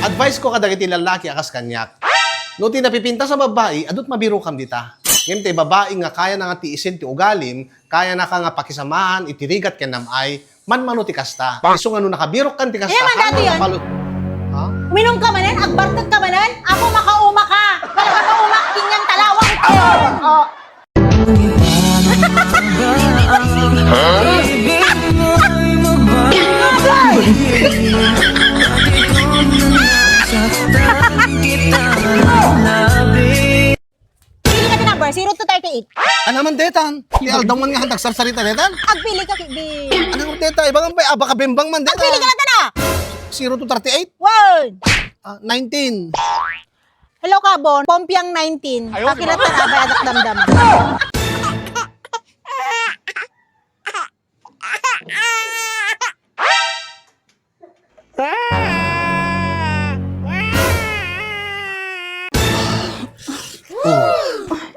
Advice ko kadagiti lalaki akas kanyak. No ti napipinta sa babae, adot mabiro kam dita. Ngayon te babae nga kaya na nga tiisin ti ugalim, kaya na ka nga pakisamahan, itirigat ken namay, man ti kasta. Iso nga no nakabirok kan ti kasta. man dati yan? Ha? Minum ka manan, agbartag ka manan, ako makauma ka. Kaya makauma, kinyang talawang ko. Oh. Pili ka din number, 0 to 38. Ano man detan? Ti aldaw man nga handag sarsarita detan? Agpili ka, di. Ano man deta? Ibang bay abaka bimbang man detan. Agpili ka na tana. 0 to 38? Word. 19. Hello, Kabon. Pompiang 19. Kakilatan abay adak damdam.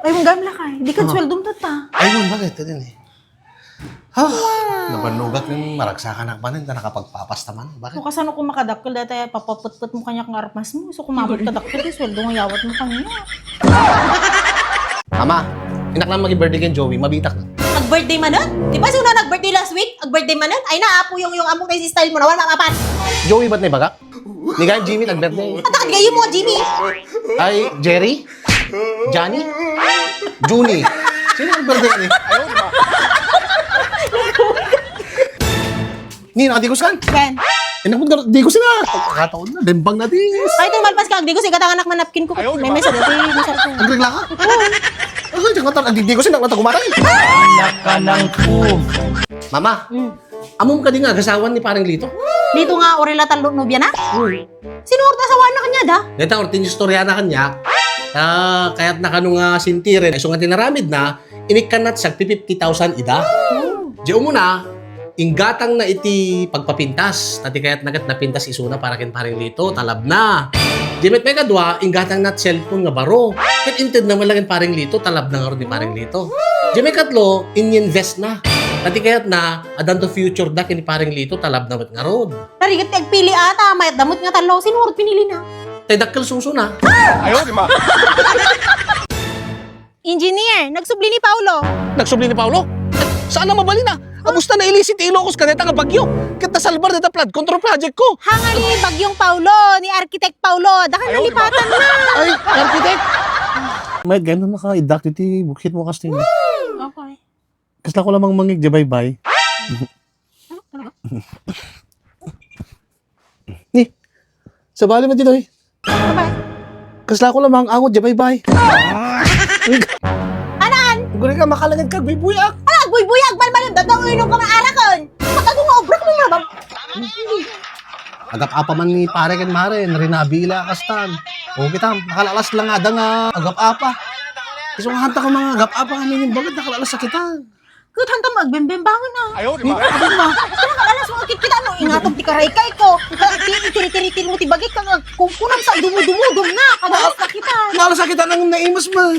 Ay, mong gamla ka. Di ka sweldo mo ta. Ay, man, bakit? Ito din eh. Nabanugat yung maragsakan na panin na nakapagpapasta man. Bakit? So, kasano ko makadakkel dati papaputput mo kanya kang armas mo. So, kumabot ka dakkel, di sweldo ng yawat mo kanya. Ama, inak lang mag-birthday kay Joey, mabitak na. Nag-birthday man nun? Di ba sino nag-birthday last week? Nag-birthday man nun? Ay, naapo yung among tayo si style mo na wala mapapan. Joey, ba't may baga? Ni Guy Jimmy nag-birthday. At gayo mo, Jimmy. Ay, Jerry? Johnny? Juni? Sino nag-birthday ni? Ayun, ba? Ni, nakadigos kan? Ken. Inakot ka, digos na. Pagkakataon na, limbang na dis. Ay, ito malpas ka. Di ko sigat ang anak manapkin ko. May mesa dati. Masarap ko. Ang regla ka? Oo. Ay, tsaka digos na, kumatay. Anak ka ng po. Mama, amom ka din nga, gasawan ni parang Lito. Dito nga, orila talo nobya na? Sinurta sa wana kanya da? Dito, ortin yung storya na kanya. Kaya't nakano nga sintirin. So nga tinaramid na, inikanat sa 50,000 ida. Diyo mo na, inggatang na iti pagpapintas. Tati kaya't nagat napintas isuna para kin paring Lito, talab na. Dimet may kadwa, inggatang na cellphone nga baro. Kat inted naman lang paring Lito, talab na nga rin ni paring Lito. Dimet katlo, in-invest na. Tati kaya't na, adan to future da kin paring Lito, talab na nga ron. Narigat nagpili ata. Mayat damot nga talo. Sinurot pinili na. Tay dakkel suso na. Ayaw, di ma. Engineer, nagsubli ni Paulo. Nagsubli ni Paulo? Saan na mabali na? Abusta na illicit Ilocos kaneta nga bagyo. Kita salbar na flood control project ko. Hangali bagyong Paulo ni Architect Paulo. Daka nalipatan na. Ay, architect. May gano'n na ka idak iti bukit mo kastin. Okay. Kasla ko lamang mangig di bye-bye. Ni, sa bali mo dito eh. Bye-bye. Kasla ko lamang angot di bye-bye. Anan? Guri ka makalangad kag bibuyak. Ala, buy-buyag. Balbalan. Datang inom ka maarakon. Patago nga obrak mo mabab. Agap-apa man ni pare ken mare, narinabila kastan. O kita, nakalalas lang ada nga agap-apa. Iso nga hanta ka mga agap-apa kami ng bagad, nakalalas sa kita. Kut hanta magbembembangon na. Ayaw, di ma. Kailangan alas mo kita no ingatog ti karay-kay ko. Tiri-tiri mo ti bagay ka nga kung kunang sa dumo-dumudum na. Kadalas na kita. Nakalalas sa kita nang naimas man.